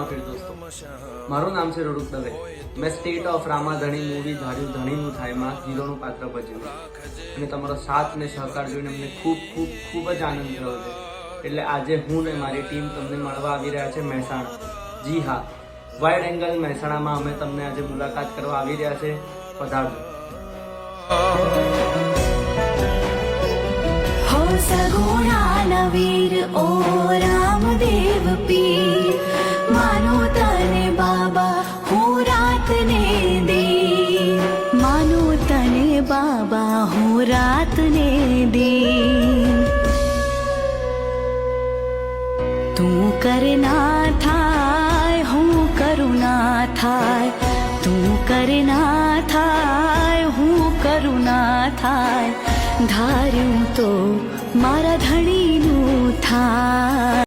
फिर दोस्तों मारू नाम से रुडुक दवे मैं स्टेट ऑफ रामा धणी मूवी धार्યું ધણીનું થાય માં હીરોનું પાત્ર ભજવ્યું અને તમારો સાથ ને સહકાર જોઈને અમને ખૂબ ખૂબ ખૂબ જ આનંદ થયો છે એટલે આજે હું ને મારી ટીમ તમને મળવા આવી રહ્યા છે મહેસાણા જી હા વાઇડ એંગલ મહેસાણામાં અમે તમને આજે મુલાકાત કરવા આવી રહ્યા છે પધારજો हो सगुणान वीर ओ रामदेव पीर मानो तने बाबा हूँ रात ने दे मानो तने बाबा हूँ रात ने दे तू करना थाय हूँ करुणा थाय तू करना थाय हूँ करुणा थाय धार्યું તો મારા ધણીનું થાય